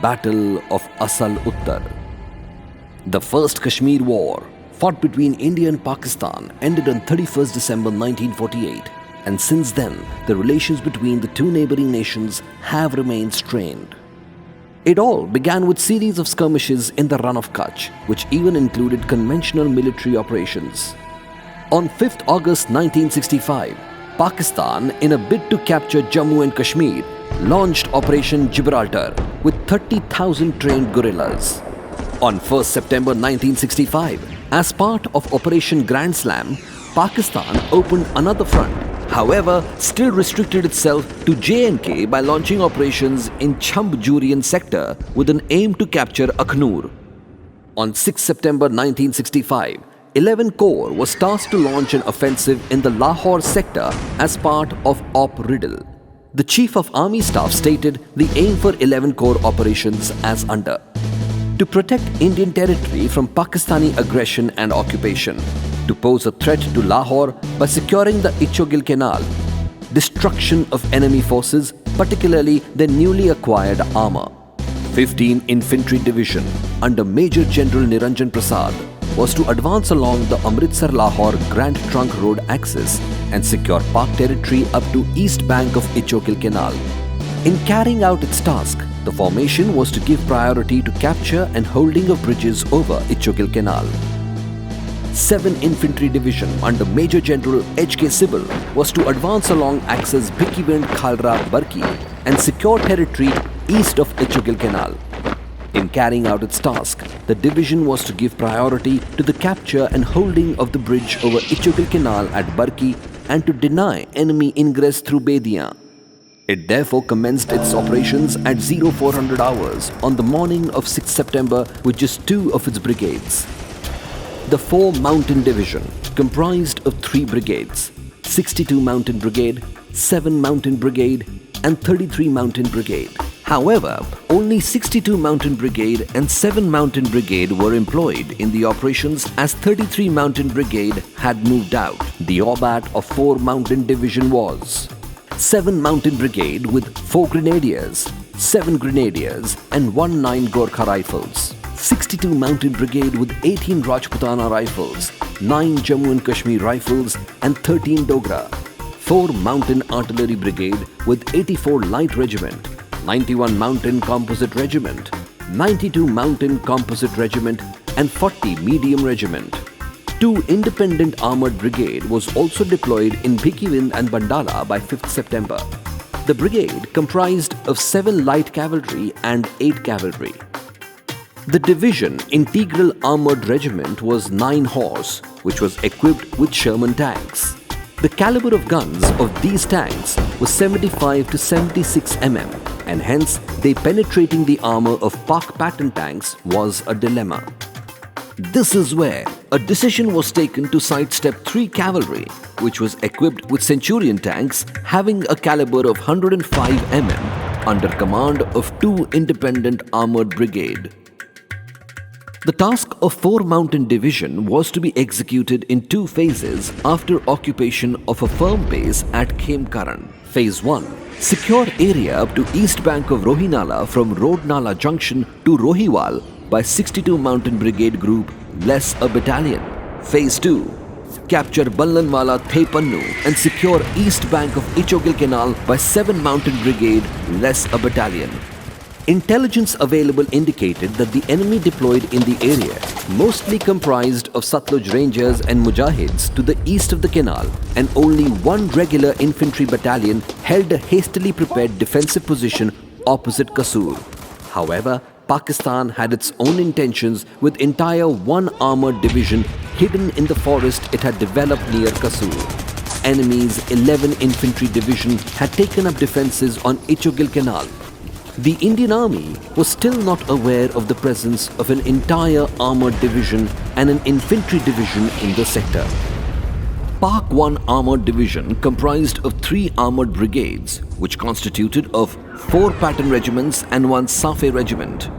Battle of Asal Uttar. The First Kashmir War, fought between India and Pakistan, ended on 31st December 1948, and since then, the relations between the two neighboring nations have remained strained. It all began with series of skirmishes in the Run of Kutch, which even included conventional military operations. On 5th August 1965, Pakistan, in a bid to capture Jammu and Kashmir, launched Operation Gibraltar with 30,000 trained guerrillas. On 1st September 1965, as part of Operation Grand Slam, Pakistan opened another front, however, still restricted itself to J&K by launching operations in Chhamb-Jurian sector with an aim to capture Akhnur. On 6 September 1965, 11 Corps was tasked to launch an offensive in the Lahore sector as part of Op Riddle. The Chief of Army Staff stated the aim for 11 Corps operations as under: to protect Indian territory from Pakistani aggression and occupation, to pose a threat to Lahore by securing the Ichogil Canal, destruction of enemy forces, particularly their newly acquired armour. 15 Infantry Division under Major General Niranjan Prasad was to advance along the Amritsar-Lahore Grand Trunk Road axis and secure Pak territory up to east bank of Ichogil Canal. In carrying out its task, the formation was to give priority to capture and holding of bridges over Ichogil Canal. 7 Infantry Division under Major General H.K. Sibal was to advance along axis Bhikivind Khalra Barki and secure territory east of Ichogil Canal. In carrying out its task, the division was to give priority to the capture and holding of the bridge over Ichogil Canal at Barki and to deny enemy ingress through Bedia. It therefore commenced its operations at 0400 hours on the morning of 6 September with just 2 of its brigades. The 4 Mountain Division comprised of 3 brigades: 62 Mountain Brigade, 7 Mountain Brigade and 33 Mountain Brigade. However, only 62 Mountain Brigade and 7 Mountain Brigade were employed in the operations as 33 Mountain Brigade had moved out. The orbat of 4 Mountain Division was 7 Mountain Brigade with 4 Grenadiers, 7 Grenadiers and 19 Gorkha Rifles, 62 Mountain Brigade with 18 Rajputana Rifles, 9 Jammu and Kashmir Rifles and 13 Dogra, 4 Mountain Artillery Brigade with 84 Light Regiment, 91 Mountain Composite Regiment, 92 Mountain Composite Regiment and 40 Medium Regiment. 2 Independent Armoured Brigade was also deployed in Bhikivind and Bandala by 5th September. The brigade comprised of 7 Light Cavalry and 8 Cavalry. The division Integral Armoured Regiment was 9 horse, which was equipped with Sherman tanks. The caliber of guns of these tanks was 75 to 76 mm, and hence they penetrating the armour of Pak Patton tanks was a dilemma. This is where a decision was taken to sidestep 3 cavalry, which was equipped with Centurion tanks having a caliber of 105 mm under command of 2 Independent Armoured Brigade. The task of 4 Mountain Division was to be executed in 2 phases after occupation of a firm base at Khemkaran. Phase 1. Secure area up to east bank of Rohinala from Road Nala Junction to Rohiwal by 62 Mountain Brigade Group less a battalion. Phase 2. Capture Ballanwala Thepannu and secure east bank of Ichogil Canal by 7 Mountain Brigade less a battalion. Intelligence available indicated that the enemy deployed in the area mostly comprised of Satluj Rangers and Mujahids to the east of the canal, and only 1 regular infantry battalion held a hastily prepared defensive position opposite Kasur. However, Pakistan had its own intentions with entire 1 armoured division hidden in the forest it had developed near Kasur. Enemy's 11 Infantry Division had taken up defences on Ichogil Canal. The Indian Army was still not aware of the presence of an entire armoured division and an infantry division in the sector. Pak 1 Armoured Division comprised of 3 armoured brigades, which constituted of 4 Patton regiments and 1 Safe regiment.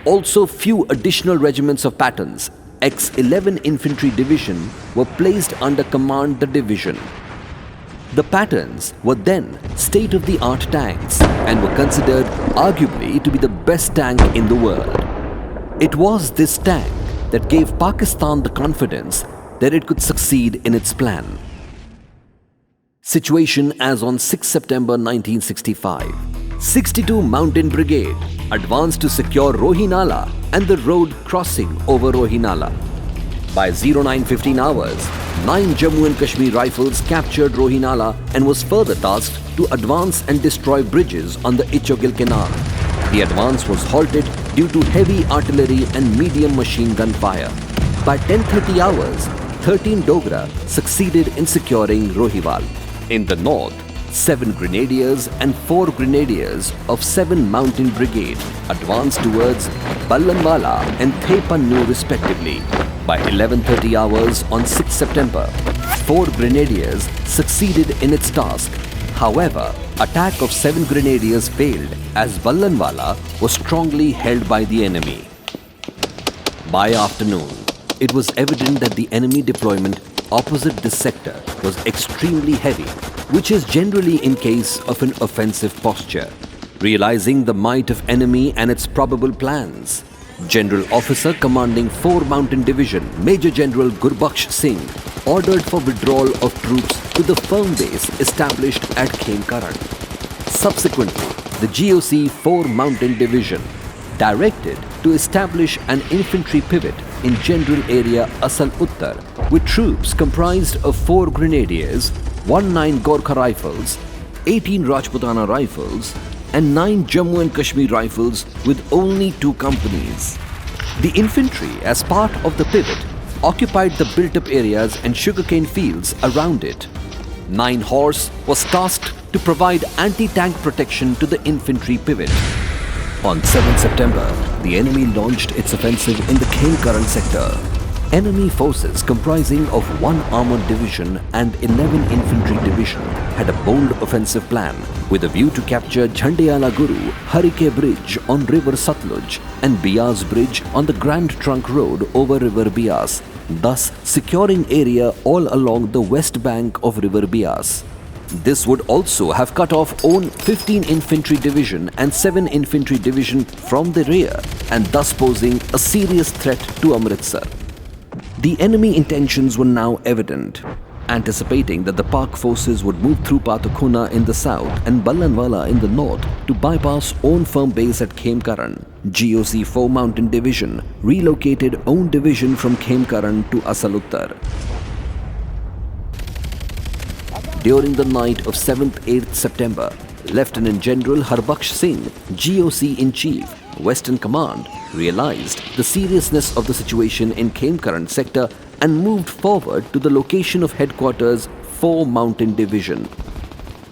Also, few additional regiments of Pattons, ex-11 Infantry Division, were placed under command the division. The Patterns were then state-of-the-art tanks and were considered arguably to be the best tank in the world. It was this tank that gave Pakistan the confidence that it could succeed in its plan. Situation as on 6 September 1965. 62 Mountain Brigade advanced to secure Rohinala and the road crossing over Rohinala. By 09:15 hours, 9 Jammu and Kashmir Rifles captured Rohinala and was further tasked to advance and destroy bridges on the Ichogil Canal. The advance was halted due to heavy artillery and medium machine gun fire. By 10:30 hours, 13 Dogra succeeded in securing Rohiwal. In the north, 7 Grenadiers and 4 Grenadiers of 7 Mountain Brigade advanced towards Ballanwala and Thepannu respectively. By 11:30 hours on 6 September, 4 Grenadiers succeeded in its task. However, attack of 7 Grenadiers failed as Ballanwala was strongly held by the enemy. By afternoon, it was evident that the enemy deployment opposite this sector was extremely heavy, which is generally in case of an offensive posture. Realizing the might of enemy and its probable plans, General Officer commanding 4 Mountain Division, Major General Gurbaksh Singh, ordered for withdrawal of troops to the firm base established at Khemkaran. Subsequently, the GOC 4 Mountain Division directed to establish an infantry pivot in general area Asal Uttar with troops comprised of 4 Grenadiers, 19 Gorkha Rifles, 18 Rajputana Rifles and 9 Jammu and Kashmir Rifles with only 2 companies. The infantry, as part of the pivot, occupied the built-up areas and sugarcane fields around it. 9 Horse was tasked to provide anti-tank protection to the infantry pivot. On 7 September, the enemy launched its offensive in the Khemkaran sector. Enemy forces comprising of 1 armoured division and 11 infantry division had a bold offensive plan with a view to capture Jhandiala Guru, Harike Bridge on River Satluj and Bias Bridge on the Grand Trunk Road over River Bias, thus securing area all along the west bank of River Bias. This would also have cut off own 15 Infantry Division and 7 Infantry Division from the rear and thus posing a serious threat to Amritsar. The enemy intentions were now evident. Anticipating that the Pak forces would move through Patakhuna in the south and Ballanwala in the north to bypass own firm base at Khemkaran, GOC 4 Mountain Division relocated own division from Khemkaran to Asal Uttar. During the night of 7th-8th September, Lieutenant General Harbaksh Singh, GOC in Chief, Western Command, realized the seriousness of the situation in Khemkaran sector and moved forward to the location of headquarters 4 Mountain Division.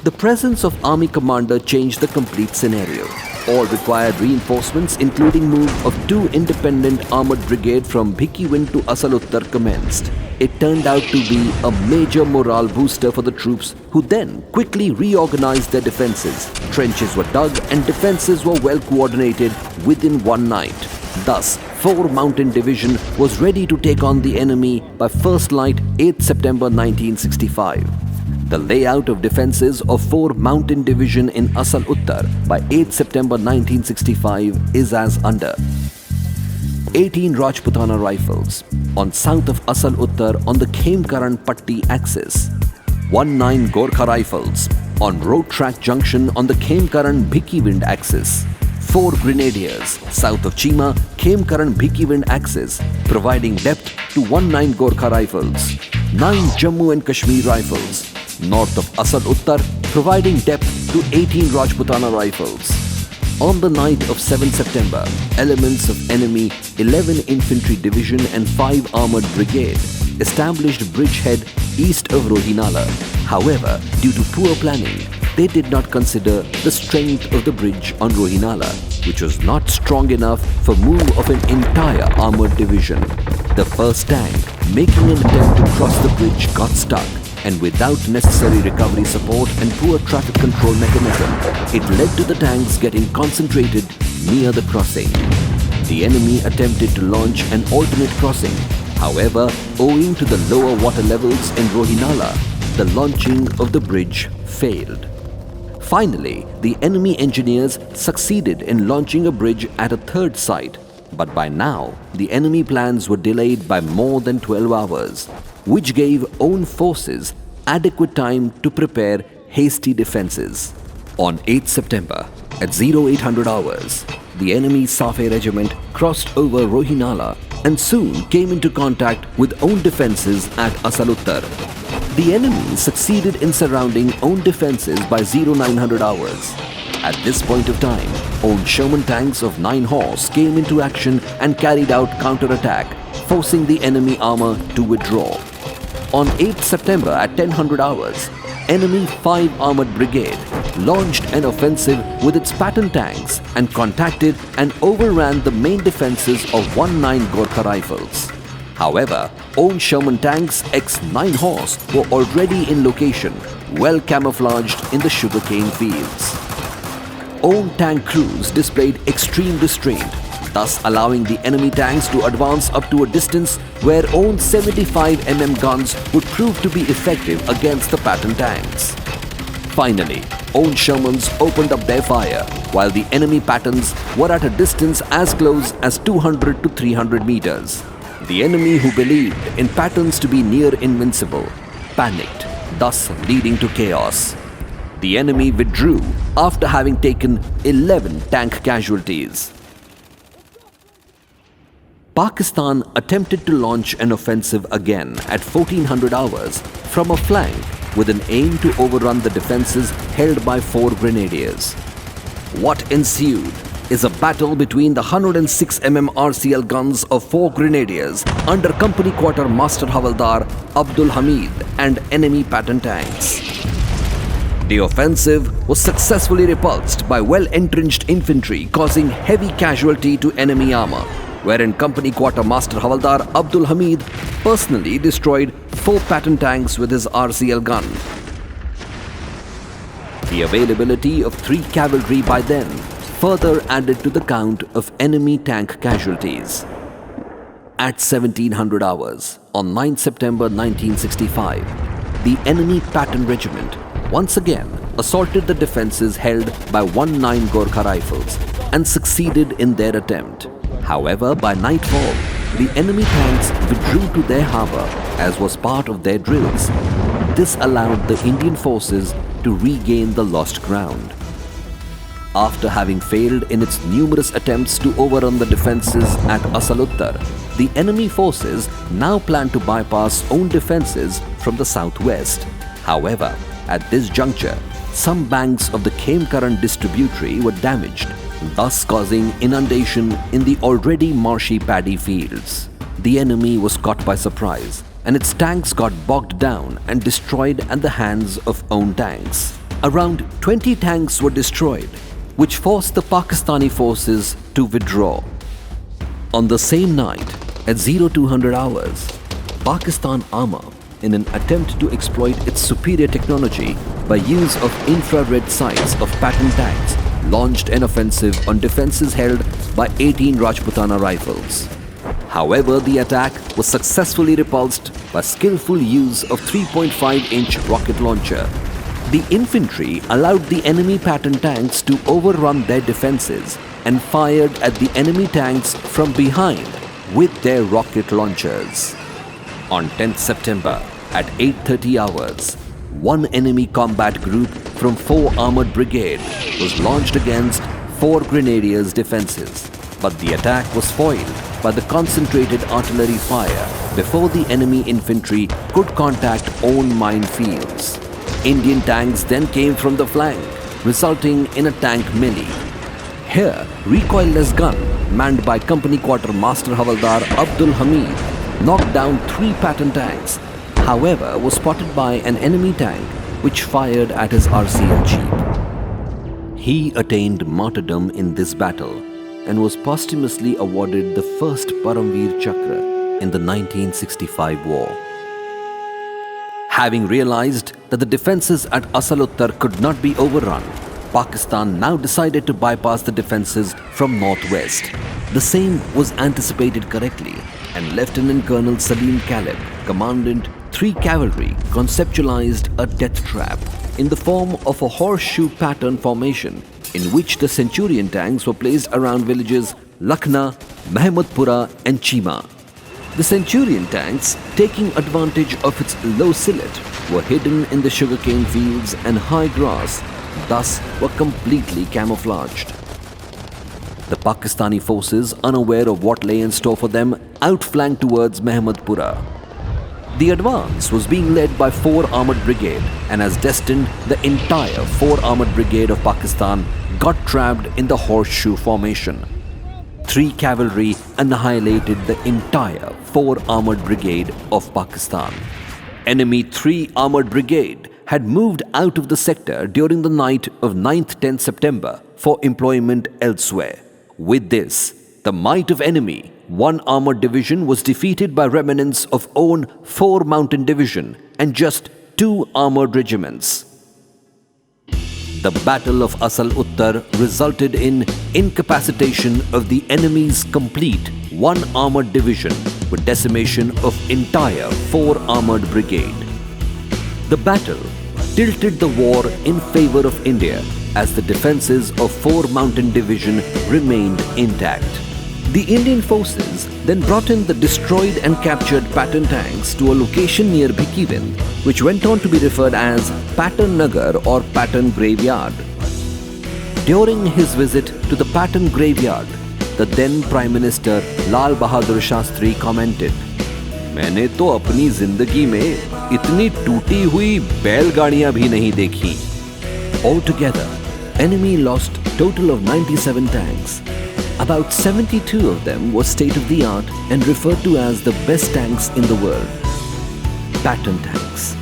The presence of Army Commander changed the complete scenario. All required reinforcements, including move of 2 independent armoured brigade from Bhikiwind to Asal Uttar, commenced. It turned out to be a major morale booster for the troops, who then quickly reorganized their defences. Trenches were dug and defences were well coordinated within one night. Thus, 4 Mountain Division was ready to take on the enemy by first light 8 September 1965. The layout of defences of 4 Mountain Division in Asal Uttar by 8 September 1965 is as under. 18 Rajputana Rifles on south of Asal Uttar on the Khemkaran Patti axis. 19 Gorkha Rifles on road track junction on the Khemkaran Bhikiwind axis. 4 Grenadiers south of Chima, Khemkaran Bhikiwind axis, providing depth to 19 Gorkha Rifles. 9 Jammu and Kashmir Rifles north of Asal Uttar, providing depth to 18 Rajputana Rifles. On the night of 7 September, elements of enemy 11 Infantry Division and 5 Armoured Brigade established bridgehead east of Rohinala. However, due to poor planning, they did not consider the strength of the bridge on Rohinala, which was not strong enough for move of an entire armoured division. The first tank, making an attempt to cross the bridge, got stuck, and without necessary recovery support and poor traffic control mechanism, it led to the tanks getting concentrated near the crossing. The enemy attempted to launch an alternate crossing. However, owing to the lower water levels in Rohinala, the launching of the bridge failed. Finally, the enemy engineers succeeded in launching a bridge at a third site, but by now, the enemy plans were delayed by more than 12 hours, which gave own forces adequate time to prepare hasty defenses. On 8 September, at 0800 hours, the enemy Safe regiment crossed over Rohinala and soon came into contact with own defenses at Asal Uttar. The enemy succeeded in surrounding own defenses by 0900 hours. At this point of time, own Sherman tanks of 9 horse came into action and carried out counterattack, forcing the enemy armor to withdraw. On 8 September at 1000 hours, enemy 5 Armoured Brigade launched an offensive with its Patton tanks and contacted and overran the main defences of 19 Gorkha Rifles. However, own Sherman tanks X9 horse were already in location, well camouflaged in the sugarcane fields. Own tank crews displayed extreme restraint, thus allowing the enemy tanks to advance up to a distance where own 75mm guns would prove to be effective against the Patton tanks. Finally, own Shermans opened up their fire, while the enemy Pattons were at a distance as close as 200 to 300 meters. The enemy, who believed in Pattons to be near invincible, panicked, thus leading to chaos. The enemy withdrew after having taken 11 tank casualties. Pakistan attempted to launch an offensive again at 1400 hours from a flank with an aim to overrun the defences held by 4 grenadiers. What ensued is a battle between the 106mm RCL guns of 4 grenadiers under Company Quarter Master Havaldar Abdul Hamid and enemy Patton tanks. The offensive was successfully repulsed by well-entrenched infantry, causing heavy casualty to enemy armour, wherein Company Quarter Master Havaldar Abdul Hamid personally destroyed 4 Patton tanks with his RCL gun. The availability of 3 cavalry by then further added to the count of enemy tank casualties. At 1700 hours, on 9 September 1965, the enemy Patton regiment once again assaulted the defences held by 19 Gorkha Rifles and succeeded in their attempt. However, by nightfall, the enemy tanks withdrew to their harbour as was part of their drills. This allowed the Indian forces to regain the lost ground. After having failed in its numerous attempts to overrun the defences at Asal Uttar, the enemy forces now planned to bypass own defences from the southwest. However, at this juncture, some banks of the Khemkaran distributary were damaged, thus causing inundation in the already marshy paddy fields. The enemy was caught by surprise, and its tanks got bogged down and destroyed at the hands of own tanks. Around 20 tanks were destroyed, which forced the Pakistani forces to withdraw. On the same night, at 0200 hours, Pakistan armour, in an attempt to exploit its superior technology by use of infrared sights of Patton tanks, launched an offensive on defences held by 18 Rajputana rifles. However, the attack was successfully repulsed by skillful use of 3.5-inch rocket launcher. The infantry allowed the enemy Patton tanks to overrun their defences and fired at the enemy tanks from behind with their rocket launchers. On 10th September, at 8:30 hours, one enemy combat group from 4 Armoured Brigade was launched against 4 Grenadiers' defences, but the attack was foiled by the concentrated artillery fire before the enemy infantry could contact own minefields. Indian tanks then came from the flank, resulting in a tank melee. Here, recoilless gun manned by Company Quarter Master Havaldar Abdul Hamid knocked down 3 Patton tanks, however was spotted by an enemy tank which fired at his RCL jeep. He attained martyrdom in this battle and was posthumously awarded the first Paramveer Chakra in the 1965 war. Having realized that the defences at Asal Uttar could not be overrun, Pakistan now decided to bypass the defences from northwest. The same was anticipated correctly, and Lieutenant Colonel Salim Caleb, Commandant 3 cavalry conceptualized a death trap in the form of a horseshoe pattern formation in which the Centurion tanks were placed around villages Lakhna, Mahmudpura and Chima. The Centurion tanks, taking advantage of its low silhouette, were hidden in the sugarcane fields and high grass, thus were completely camouflaged. The Pakistani forces, unaware of what lay in store for them, outflanked towards Mahmudpura. The advance was being led by 4 Armoured Brigade, and as destined, the entire 4 Armoured Brigade of Pakistan got trapped in the horseshoe formation. 3 cavalry annihilated the entire 4 Armoured Brigade of Pakistan. Enemy 3 Armoured Brigade had moved out of the sector during the night of 9th-10th September for employment elsewhere. With this, the might of enemy 1 Armoured Division was defeated by remnants of own 4 Mountain Division and just 2 Armoured Regiments. The Battle of Asal Uttar resulted in incapacitation of the enemy's complete 1 Armoured Division with decimation of entire 4 Armoured Brigade. The battle tilted the war in favor of India as the defences of 4 Mountain Division remained intact. The Indian forces then brought in the destroyed and captured Patton tanks to a location near Bhikivind, which went on to be referred as Patton Nagar or Patton Graveyard. During his visit to the Patton Graveyard, the then Prime Minister Lal Bahadur Shastri commented, "मैंने तो अपनी जिंदगी में इतनी टूटी हुई बैलगाड़ियां भी नहीं देखी." Altogether, enemy lost total of 97 tanks. About 72 of them were state-of-the-art and referred to as the best tanks in the world. Patton tanks.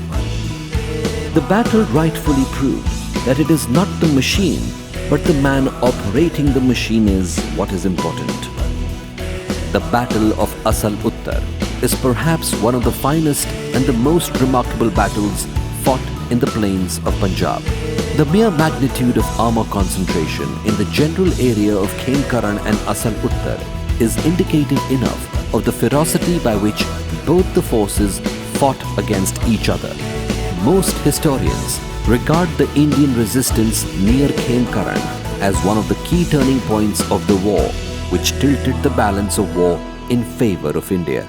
The battle rightfully proved that it is not the machine, but the man operating the machine is what is important. The Battle of Asal Uttar is perhaps one of the finest and the most remarkable battles fought in the plains of Punjab. The mere magnitude of armour concentration in the general area of Khenkaran and Asal Uttar is indicative enough of the ferocity by which both the forces fought against each other. Most historians regard the Indian resistance near Khenkaran as one of the key turning points of the war, which tilted the balance of war in favour of India.